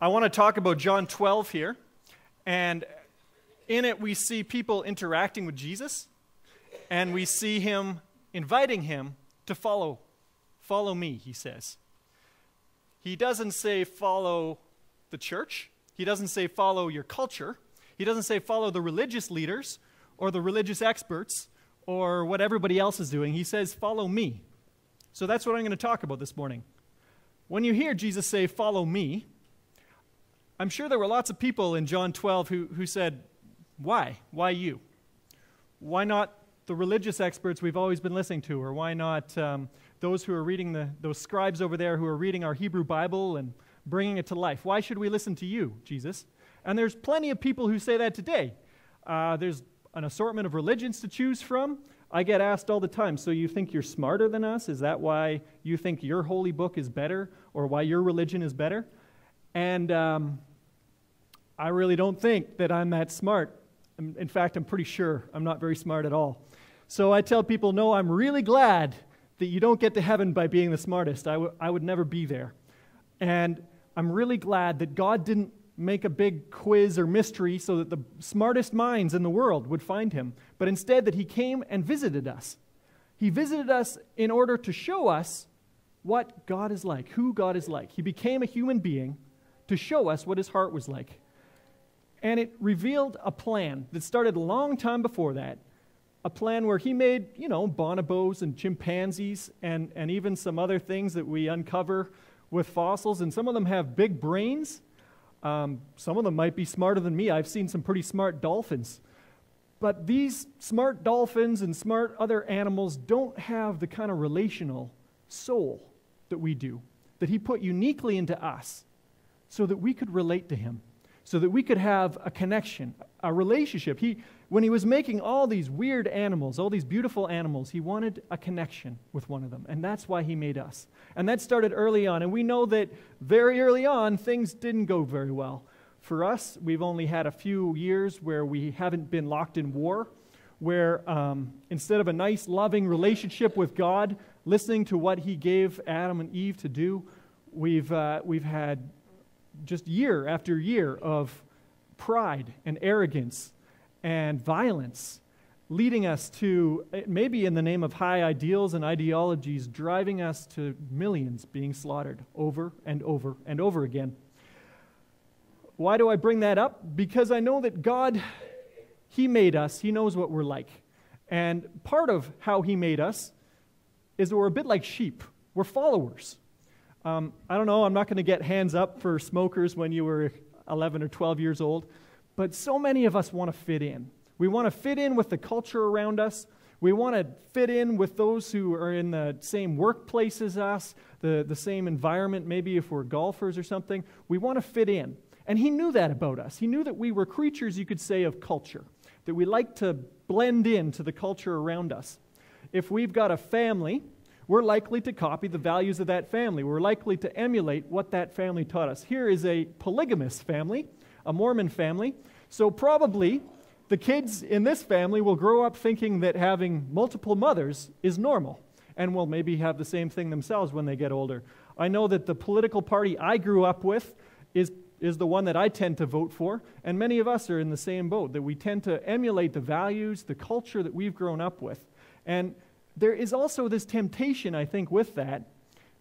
I want to talk about John 12 here, and in it we see people interacting with Jesus, and we see him inviting him to follow me, he says. He doesn't say follow the church. He doesn't say follow your culture. He doesn't say follow the religious leaders or the religious experts or what everybody else is doing. He says follow me. So that's what I'm going to talk about this morning. When you hear Jesus say follow me, I'm sure there were lots of people in John 12 who said, why? Why you? Why not the religious experts we've always been listening to? Or why not those who are reading those scribes over there who are reading our Hebrew Bible and bringing it to life? Why should we listen to you, Jesus? And there's plenty of people who say that today. There's an assortment of religions to choose from. I get asked all the time, so you think you're smarter than us? Is that why you think your holy book is better or why your religion is better? And I really don't think that I'm that smart. In fact, I'm pretty sure I'm not very smart at all. So I tell people, no, I'm really glad that you don't get to heaven by being the smartest. I would never be there. And I'm really glad that God didn't make a big quiz or mystery so that the smartest minds in the world would find him, but instead that he came and visited us. He visited us in order to show us what God is like, who God is like. He became a human being to show us what his heart was like. And it revealed a plan that started a long time before that, a plan where he made, bonobos and chimpanzees and even some other things that we uncover with fossils, and some of them have big brains. Some of them might be smarter than me. I've seen some pretty smart dolphins. But these smart dolphins and smart other animals don't have the kind of relational soul that we do, that he put uniquely into us so that we could relate to him, so that we could have a connection, a relationship. When he was making all these weird animals, all these beautiful animals, he wanted a connection with one of them, and that's why he made us. And that started early on, and we know that very early on, things didn't go very well. For us, we've only had a few years where we haven't been locked in war, where instead of a nice, loving relationship with God, listening to what he gave Adam and Eve to do, we've had just year after year of pride and arrogance and violence, leading us to, maybe in the name of high ideals and ideologies, driving us to millions being slaughtered over and over and over again. Why do I bring that up? Because I know that God, he made us. He knows what we're like. And part of how he made us is that we're a bit like sheep. We're followers. I don't know, I'm not going to get hands up for smokers when you were 11 or 12 years old, but so many of us want to fit in. We want to fit in with the culture around us. We want to fit in with those who are in the same workplace as us, the same environment, maybe if we're golfers or something. We want to fit in. And he knew that about us. He knew that we were creatures, you could say, of culture, that we like to blend into the culture around us. If we've got a family, we're likely to copy the values of that family. We're likely to emulate what that family taught us. Here is a polygamous family, a Mormon family. So probably the kids in this family will grow up thinking that having multiple mothers is normal and will maybe have the same thing themselves when they get older. I know that the political party I grew up with is the one that I tend to vote for, and many of us are in the same boat, that we tend to emulate the values, the culture that we've grown up with. And there is also this temptation, I think, with that,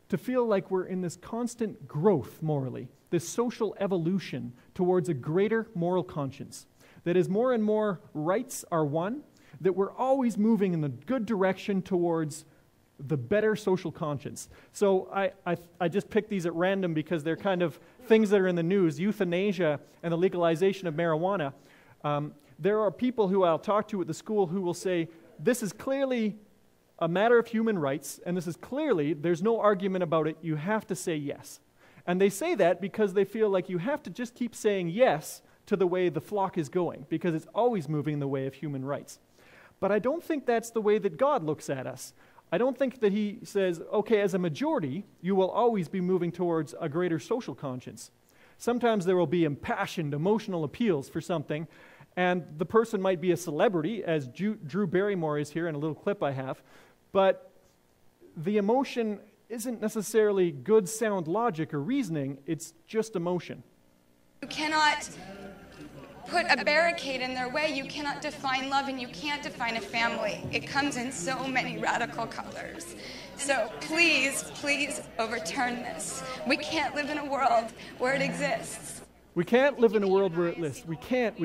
to feel like we're in this constant growth morally, this social evolution towards a greater moral conscience. That as more and more rights are won, that we're always moving in the good direction towards the better social conscience. So I just picked these at random because they're kind of things that are in the news. Euthanasia and the legalization of marijuana. There are people who I'll talk to at the school who will say, this is clearly a matter of human rights, and this is clearly, there's no argument about it, you have to say yes. And they say that because they feel like you have to just keep saying yes to the way the flock is going, because it's always moving in the way of human rights. But I don't think that's the way that God looks at us. I don't think that he says, okay, as a majority, you will always be moving towards a greater social conscience. Sometimes there will be impassioned, emotional appeals for something, and the person might be a celebrity, as Drew Barrymore is here in a little clip I have, but the emotion isn't necessarily good, sound logic or reasoning, it's just emotion. You cannot put a barricade in their way. You cannot define love, and you can't define a family. It comes in so many radical colors. So please, please overturn this. We can't live in a world where it exists. We can't live in a world where it lives. We can't.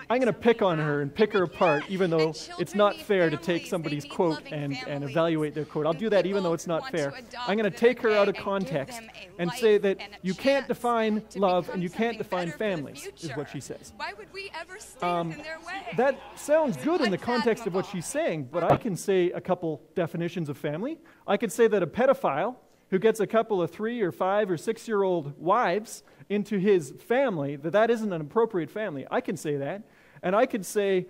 I'm going to pick on her and pick her apart, even though it's not fair to take somebody's quote and evaluate their quote. I'll do that even though it's not fair. I'm going to take her out of context and say that you can't define love and you can't define families, is what she says. Why would we ever stand in their way? That sounds good in the context of what she's saying, but I can say a couple definitions of family. I could say that a pedophile who gets a couple of 3 or 5 or 6-year-old wives into his family, that isn't an appropriate family. I can say that. And I could say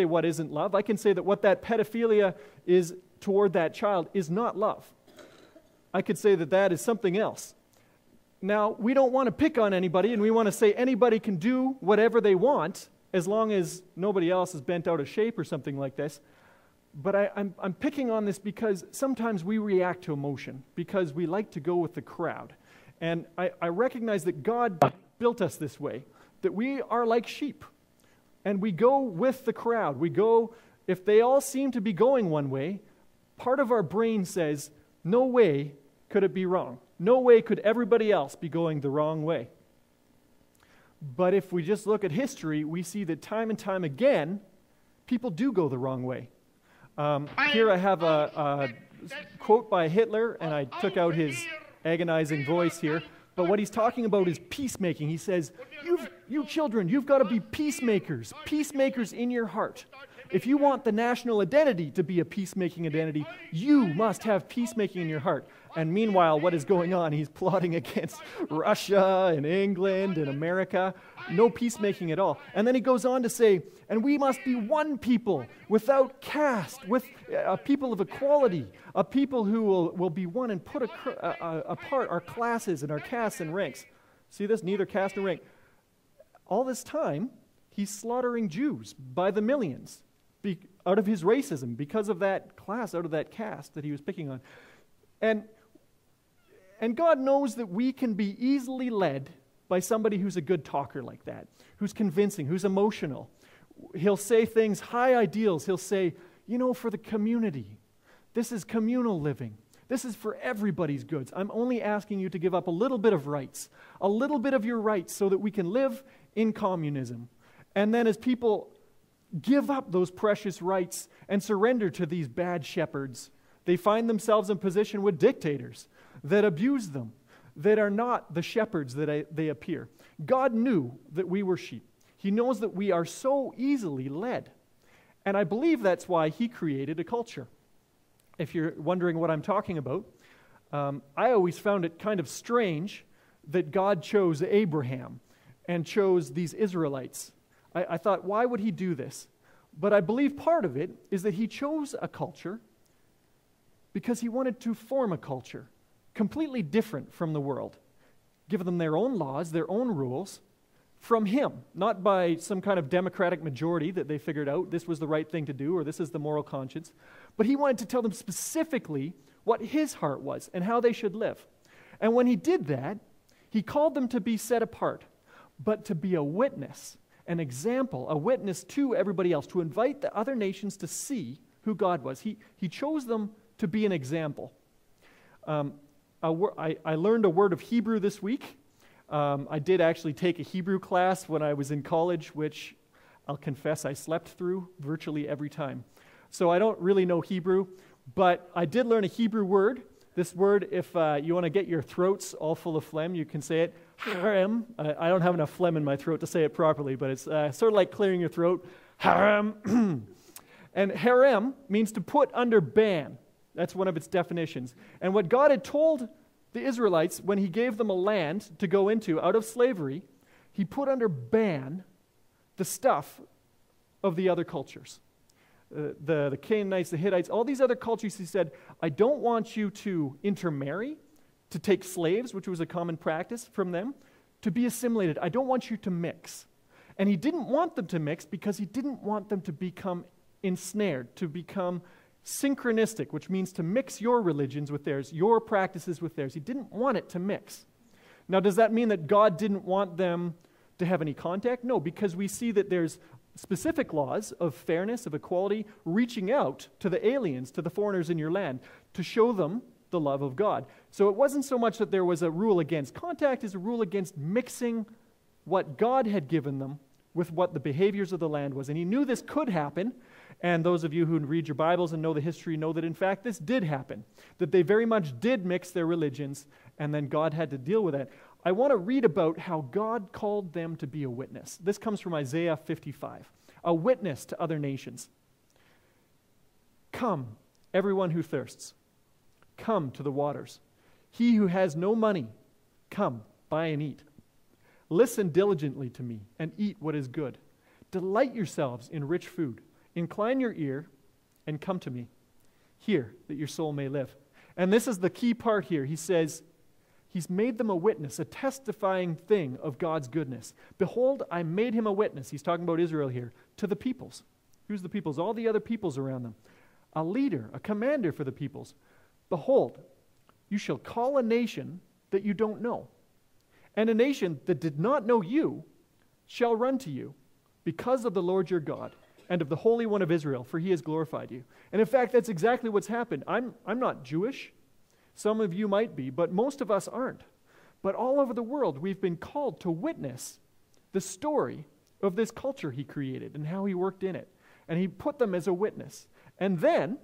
what isn't love. I can say that what that pedophilia is toward that child is not love. I could say that is something else. Now, we don't want to pick on anybody, and we want to say anybody can do whatever they want as long as nobody else is bent out of shape or something like this. But I'm picking on this because sometimes we react to emotion because we like to go with the crowd. And I recognize that God built us this way, that we are like sheep. And we go with the crowd. We go, if they all seem to be going one way, part of our brain says, no way could it be wrong. No way could everybody else be going the wrong way. But if we just look at history, we see that time and time again, people do go the wrong way. Here I have a quote by Hitler, and I took out his agonizing voice here. But what he's talking about is peacemaking. He says, you children, you've got to be peacemakers in your heart. If you want the national identity to be a peacemaking identity, you must have peacemaking in your heart. And meanwhile, what is going on? He's plotting against Russia and England and America. No peacemaking at all. And then he goes on to say, and we must be one people without caste, with a people of equality, a people who will be one and put apart our classes and our castes and ranks. See this? Neither caste nor rank. All this time, he's slaughtering Jews by the millions out of his racism, because of that class, out of that caste that he was picking on. And God knows that we can be easily led by somebody who's a good talker like that, who's convincing, who's emotional. He'll say things, high ideals. He'll say, for the community, this is communal living. This is for everybody's goods. I'm only asking you to give up a little bit of rights, a little bit of your rights so that we can live in communism. And then as people give up those precious rights and surrender to these bad shepherds, they find themselves in position with dictators that abuse them, that are not the shepherds that they appear. God knew that we were sheep. He knows that we are so easily led. And I believe that's why he created a culture. If you're wondering what I'm talking about, I always found it kind of strange that God chose Abraham and chose these Israelites. I thought, why would he do this? But I believe part of it is that he chose a culture because he wanted to form a culture completely different from the world, give them their own laws, their own rules, from him, not by some kind of democratic majority that they figured out this was the right thing to do or this is the moral conscience, but he wanted to tell them specifically what his heart was and how they should live. And when he did that, he called them to be set apart, but to be a witness, an example, a witness to everybody else, to invite the other nations to see who God was. He chose them to be an example. I learned a word of Hebrew this week. I did actually take a Hebrew class when I was in college, which I'll confess I slept through virtually every time. So I don't really know Hebrew, but I did learn a Hebrew word. This word, if you want to get your throats all full of phlegm, you can say it, harem. I don't have enough phlegm in my throat to say it properly, but it's sort of like clearing your throat. Harem. And harem means to put under ban. That's one of its definitions. And what God had told the Israelites when he gave them a land to go into out of slavery, he put under ban the stuff of the other cultures. The Canaanites, the Hittites, all these other cultures, he said, I don't want you to intermarry, to take slaves, which was a common practice from them, to be assimilated. I don't want you to mix. And he didn't want them to mix because he didn't want them to become ensnared, to become synchronistic, which means to mix your religions with theirs, your practices with theirs. He didn't want it to mix. Now, does that mean that God didn't want them to have any contact? No, because we see that there's specific laws of fairness, of equality, reaching out to the aliens, to the foreigners in your land, to show them the love of God. So it wasn't so much that there was a rule against contact as a rule against mixing what God had given them with what the behaviors of the land was. And he knew this could happen, and those of you who read your Bibles and know the history know that in fact this did happen, that they very much did mix their religions, and then God had to deal with that. I want to read about how God called them to be a witness. This comes from Isaiah 55, a witness to other nations. Come, everyone who thirsts, come to the waters. He who has no money, come, buy and eat. Listen diligently to me and eat what is good. Delight yourselves in rich food. Incline your ear and come to me. Hear that your soul may live. And this is the key part here. He says, he's made them a witness, a testifying thing of God's goodness. Behold, I made him a witness. He's talking about Israel here, to the peoples. Who's the peoples? All the other peoples around them. A leader, a commander for the peoples. Behold, you shall call a nation that you don't know. And a nation that did not know you shall run to you because of the Lord your God and of the Holy One of Israel, for he has glorified you. And in fact, that's exactly what's happened. I'm not Jewish. Some of you might be, but most of us aren't. But all over the world, we've been called to witness the story of this culture he created and how he worked in it. And he put them as a witness. And then,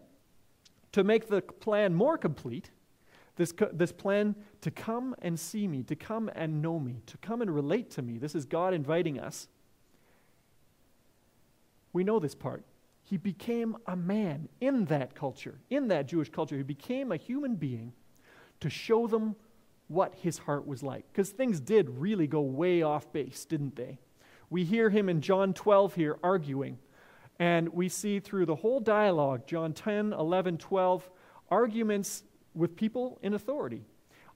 to make the plan more complete, this plan to come and see me, to come and know me, to come and relate to me. This is God inviting us. We know this part. He became a man in that culture, in that Jewish culture. He became a human being to show them what his heart was like. Because things did really go way off base, didn't they? We hear him in John 12 here arguing. And we see through the whole dialogue, John 10, 11, 12, arguments with people in authority.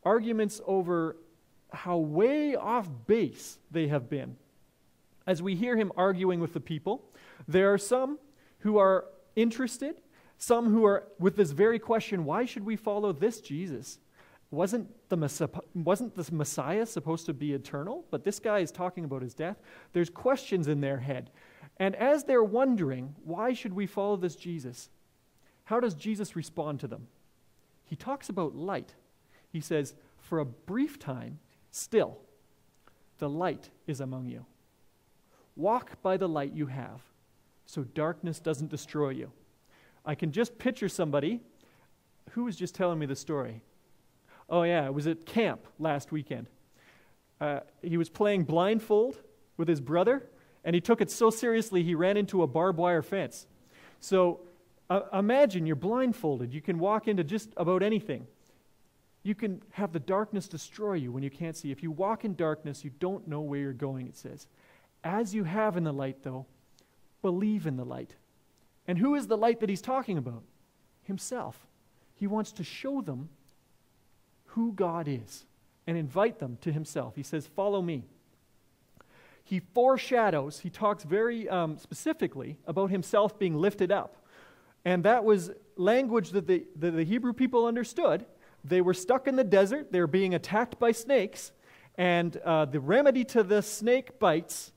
Arguments over how way off base they have been. As we hear him arguing with the people, there are some who are interested, some who are with this very question, why should we follow this Jesus? Wasn't the Messiah supposed to be eternal? But this guy is talking about his death. There's questions in their head. And as they're wondering, why should we follow this Jesus? How does Jesus respond to them? He talks about light. He says, for a brief time, still, the light is among you. Walk by the light you have, so darkness doesn't destroy you. I can just picture somebody who was just telling me the story. Oh yeah, it was at camp last weekend. He was playing blindfold with his brother, and he took it so seriously he ran into a barbed wire fence. So imagine you're blindfolded. You can walk into just about anything. You can have the darkness destroy you when you can't see. If you walk in darkness, you don't know where you're going, it says. As you have in the light, though, believe in the light. And who is the light that he's talking about? Himself. He wants to show them who God is and invite them to himself. He says, follow me. He foreshadows, he talks very specifically about himself being lifted up. And that was language that the Hebrew people understood. They were stuck in the desert. They were being attacked by snakes. And the remedy to the snake bites,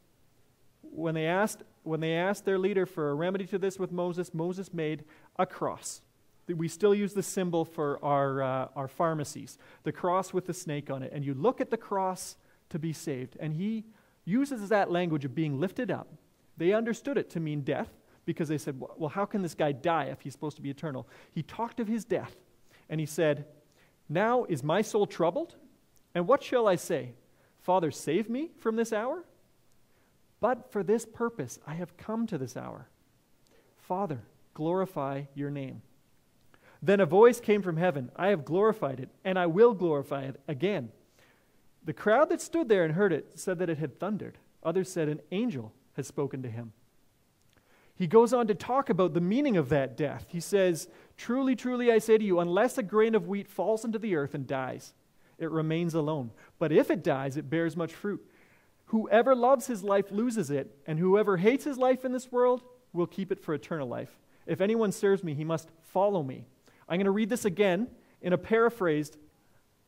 when they asked their leader for a remedy to this with Moses, Moses made a cross. We still use the symbol for our pharmacies, the cross with the snake on it. And you look at the cross to be saved. And he uses that language of being lifted up. They understood it to mean death because they said, well, how can this guy die if he's supposed to be eternal? He talked of his death, and he said, now is my soul troubled? And what shall I say? Father, save me from this hour? But for this purpose I have come to this hour. Father, glorify your name. Then a voice came from heaven. I have glorified it, and I will glorify it again. The crowd that stood there and heard it said that it had thundered. Others said an angel has spoken to him. He goes on to talk about the meaning of that death. He says, truly, truly, I say to you, unless a grain of wheat falls into the earth and dies, it remains alone. But if it dies, it bears much fruit. Whoever loves his life loses it, and whoever hates his life in this world will keep it for eternal life. If anyone serves me, he must follow me. I'm going to read this again in a paraphrased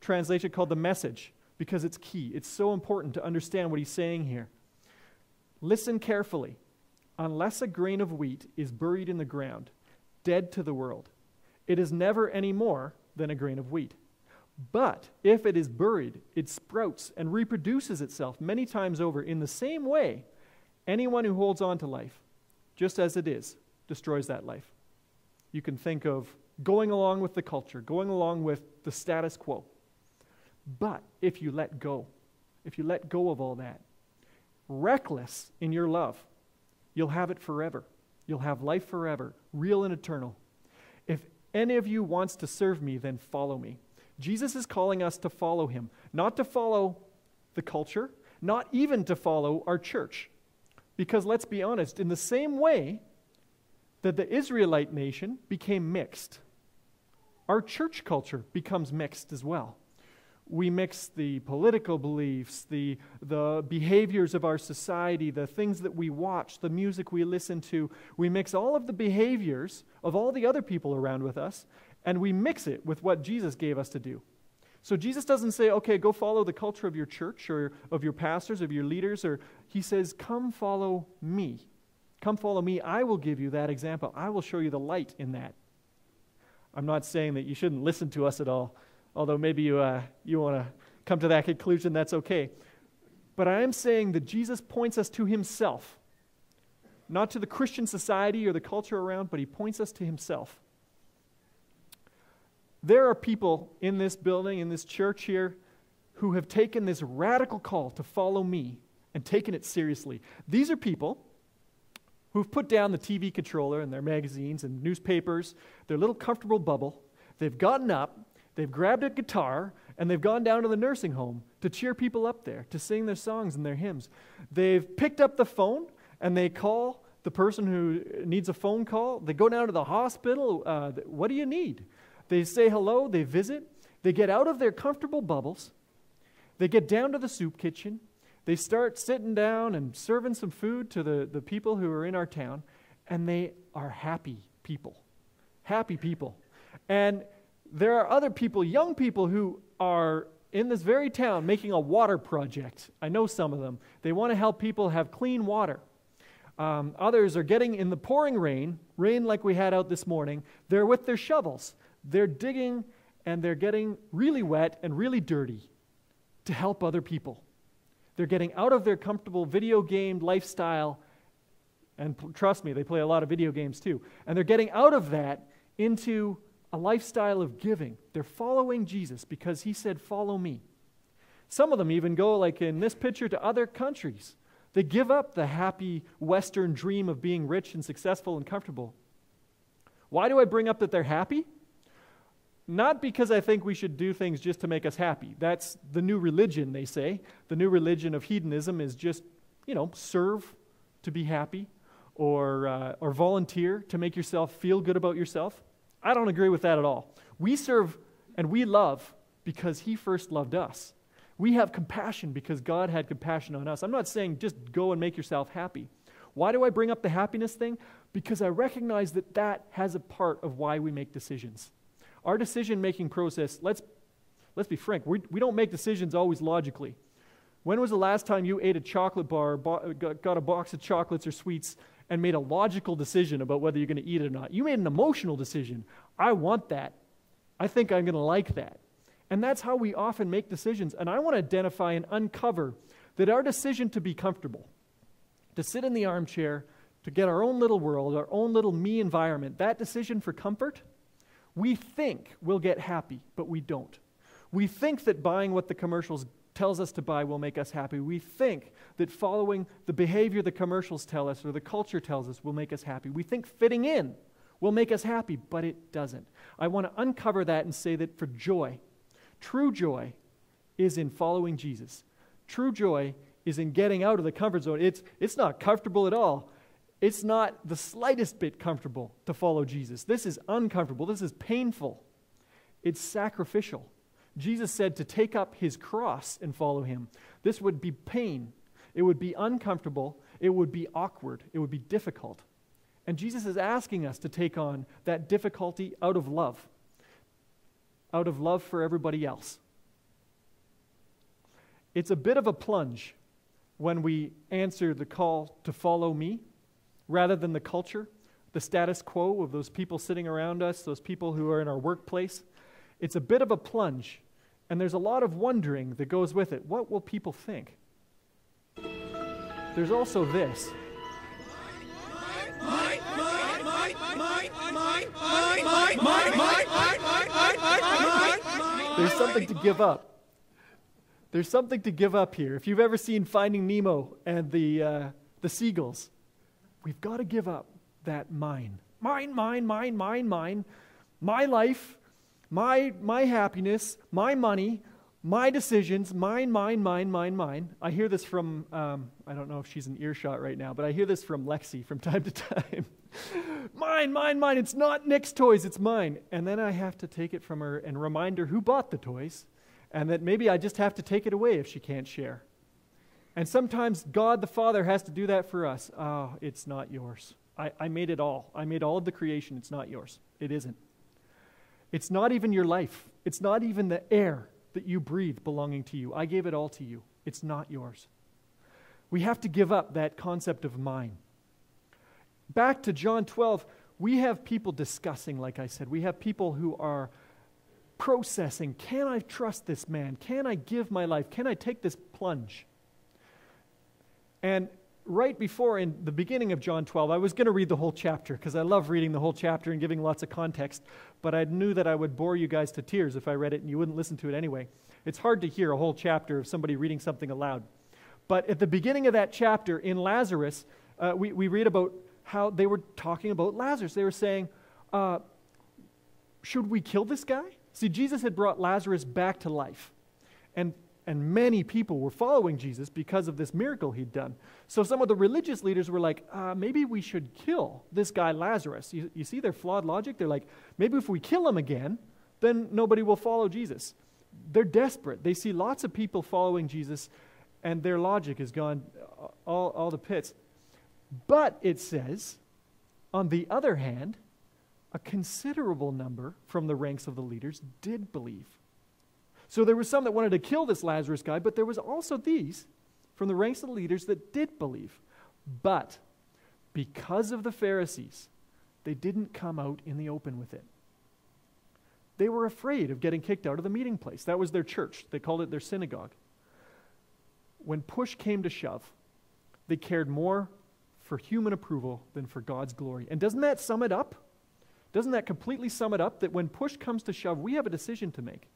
translation called The Message, because it's key. It's so important to understand what he's saying here. Listen carefully. Unless a grain of wheat is buried in the ground, dead to the world, it is never any more than a grain of wheat. But if it is buried, it sprouts and reproduces itself many times over. In the same way, anyone who holds on to life, just as it is, destroys that life. You can think of going along with the culture, going along with the status quo. But if you let go of all that, reckless in your love, you'll have it forever. You'll have life forever, real and eternal. If any of you wants to serve me, then follow me. Jesus is calling us to follow him, not to follow the culture, not even to follow our church. Because let's be honest, in the same way that the Israelite nation became mixed, our church culture becomes mixed as well. We mix the political beliefs, the behaviors of our society, the things that we watch, the music we listen to. We mix all of the behaviors of all the other people around with us, and we mix it with what Jesus gave us to do. So Jesus doesn't say, okay, go follow the culture of your church or of your pastors, of your leaders, or he says, come follow me. Come follow me. I will give you that example. I will show you the light in that. I'm not saying that you shouldn't listen to us at all, although maybe you want to come to that conclusion, that's okay. But I am saying that Jesus points us to himself, not to the Christian society or the culture around, but he points us to himself. There are people in this building, in this church here, who have taken this radical call to follow me and taken it seriously. These are people who've put down the TV controller and their magazines and newspapers, their little comfortable bubble. They've gotten up, they've grabbed a guitar, and they've gone down to the nursing home to cheer people up there, to sing their songs and their hymns. They've picked up the phone, and they call the person who needs a phone call. They go down to the hospital. What do you need? They say hello, they visit, they get out of their comfortable bubbles, they get down to the soup kitchen, they start sitting down and serving some food to the people who are in our town, and they are happy people. Happy people. And there are other people, young people, who are in this very town making a water project. I know some of them. They want to help people have clean water. Others are getting in the pouring rain like we had out this morning. They're with their shovels. They're digging, and they're getting really wet and really dirty to help other people. They're getting out of their comfortable video game lifestyle, and trust me, they play a lot of video games too, and they're getting out of that into a lifestyle of giving. They're following Jesus because he said, follow me. Some of them even go, like in this picture, to other countries. They give up the happy Western dream of being rich and successful and comfortable. Why do I bring up that they're happy? Not because I think we should do things just to make us happy. That's the new religion, they say. The new religion of hedonism is just, serve to be happy or volunteer to make yourself feel good about yourself. I don't agree with that at all. We serve and we love because he first loved us. We have compassion because God had compassion on us. I'm not saying just go and make yourself happy. Why do I bring up the happiness thing? Because I recognize that has a part of why we make decisions. Our decision-making process, let's be frank, we don't make decisions always logically. When was the last time you ate a chocolate bar, got a box of chocolates or sweets, and made a logical decision about whether you're going to eat it or not? You made an emotional decision. I want that. I think I'm going to like that. And that's how we often make decisions. And I want to identify and uncover that our decision to be comfortable, to sit in the armchair, to get our own little world, our own little me environment, that decision for comfort, we think we'll get happy, but we don't. We think that buying what the commercials tells us to buy will make us happy. We think that following the behavior the commercials tell us or the culture tells us will make us happy. We think fitting in will make us happy, but it doesn't. I want to uncover that and say that for joy, true joy is in following Jesus. True joy is in getting out of the comfort zone. It's not comfortable at all. It's not the slightest bit comfortable to follow Jesus. This is uncomfortable. This is painful. It's sacrificial. Jesus said to take up his cross and follow him. This would be pain. It would be uncomfortable. It would be awkward. It would be difficult. And Jesus is asking us to take on that difficulty out of love for everybody else. It's a bit of a plunge when we answer the call to follow me rather than the culture, the status quo of those people sitting around us, those people who are in our workplace. It's a bit of a plunge, and there's a lot of wondering that goes with it. What will people think? There's also this. There's something to give up. There's something to give up here. If you've ever seen Finding Nemo and the seagulls, we've got to give up that mine. Mine, my life, my happiness, my money, my decisions, mine. I hear this from, I don't know if she's in earshot right now, but I hear this from Lexi from time to time. Mine, it's not Nick's toys, it's mine. And then I have to take it from her and remind her who bought the toys, and that maybe I just have to take it away if she can't share. And sometimes God the Father has to do that for us. Oh, it's not yours. I made it all. I made all of the creation. It's not yours. It isn't. It's not even your life. It's not even the air that you breathe belonging to you. I gave it all to you. It's not yours. We have to give up that concept of mine. Back to John 12, we have people discussing, like I said. We have people who are processing, can I trust this man? Can I give my life? Can I take this plunge? And right before, in the beginning of John 12, I was going to read the whole chapter because I love reading the whole chapter and giving lots of context, but I knew that I would bore you guys to tears if I read it and you wouldn't listen to it anyway. It's hard to hear a whole chapter of somebody reading something aloud. But at the beginning of that chapter, in Lazarus, we read about how they were talking about Lazarus. They were saying, should we kill this guy? See, Jesus had brought Lazarus back to life. And many people were following Jesus because of this miracle he'd done. So some of the religious leaders were like, maybe we should kill this guy Lazarus. You see their flawed logic? They're like, maybe if we kill him again, then nobody will follow Jesus. They're desperate. They see lots of people following Jesus, and their logic has gone all the pits. But it says, on the other hand, a considerable number from the ranks of the leaders did believe. So there were some that wanted to kill this Lazarus guy, but there was also these from the ranks of the leaders that did believe. But because of the Pharisees, they didn't come out in the open with it. They were afraid of getting kicked out of the meeting place. That was their church. They called it their synagogue. When push came to shove, they cared more for human approval than for God's glory. And doesn't that sum it up? Doesn't that completely sum it up? That when push comes to shove, we have a decision to make.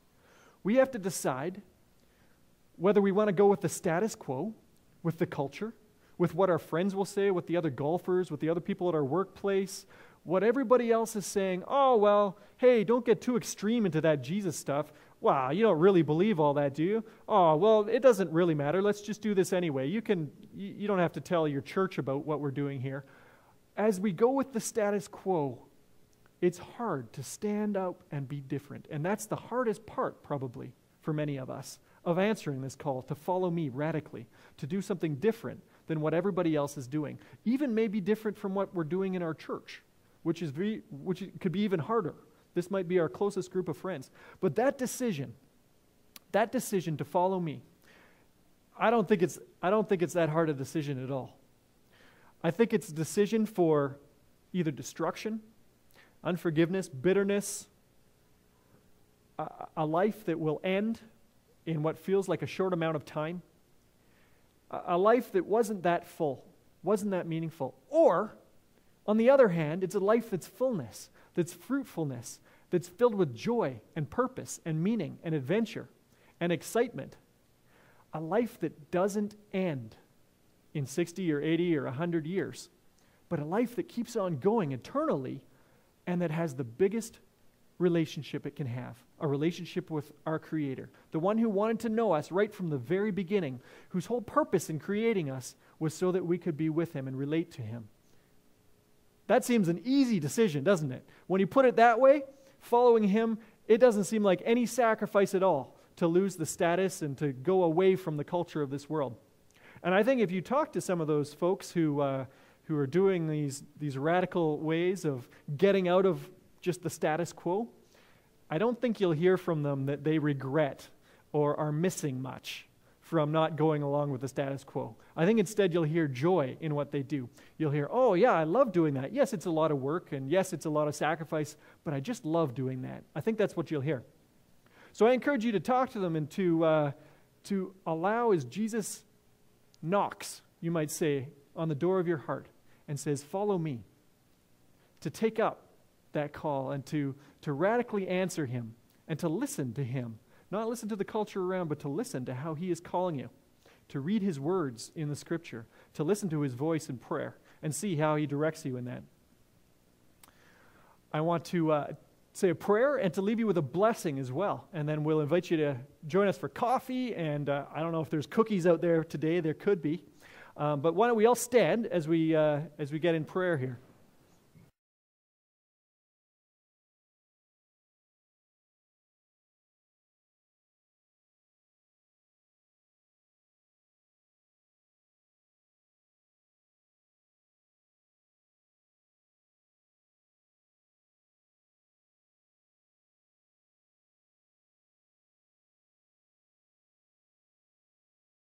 We have to decide whether we want to go with the status quo, with the culture, with what our friends will say, with the other golfers, with the other people at our workplace, what everybody else is saying. Oh, well, hey, don't get too extreme into that Jesus stuff. Wow, you don't really believe all that, do you? Oh, well, it doesn't really matter. Let's just do this anyway. You don't have to tell your church about what we're doing here. As we go with the status quo, it's hard to stand up and be different. And that's the hardest part, probably, for many of us, of answering this call to follow me radically, to do something different than what everybody else is doing. Even maybe different from what we're doing in our church, which could be even harder. This might be our closest group of friends. But that decision to follow me, I don't think it's that hard a decision at all. I think it's a decision for either destruction, unforgiveness, bitterness, a life that will end in what feels like a short amount of time, a life that wasn't that full, wasn't that meaningful. Or, on the other hand, it's a life that's fullness, that's fruitfulness, that's filled with joy and purpose and meaning and adventure and excitement. A life that doesn't end in 60 or 80 or 100 years, but a life that keeps on going eternally and that has the biggest relationship it can have, a relationship with our Creator, the one who wanted to know us right from the very beginning, whose whole purpose in creating us was so that we could be with Him and relate to Him. That seems an easy decision, doesn't it? When you put it that way, following Him, it doesn't seem like any sacrifice at all to lose the status and to go away from the culture of this world. And I think if you talk to some of those folks who are doing these radical ways of getting out of just the status quo, I don't think you'll hear from them that they regret or are missing much from not going along with the status quo. I think instead you'll hear joy in what they do. You'll hear, oh yeah, I love doing that. Yes, it's a lot of work, and yes, it's a lot of sacrifice, but I just love doing that. I think that's what you'll hear. So I encourage you to talk to them and to allow, as Jesus knocks, you might say, on the door of your heart and says, follow me, to take up that call and to radically answer him and to listen to him. Not listen to the culture around, but to listen to how he is calling you, to read his words in the Scripture, to listen to his voice in prayer, and see how he directs you in that. I want to say a prayer and to leave you with a blessing as well, and then we'll invite you to join us for coffee, and I don't know if there's cookies out there today. There could be. But why don't we all stand as we get in prayer here.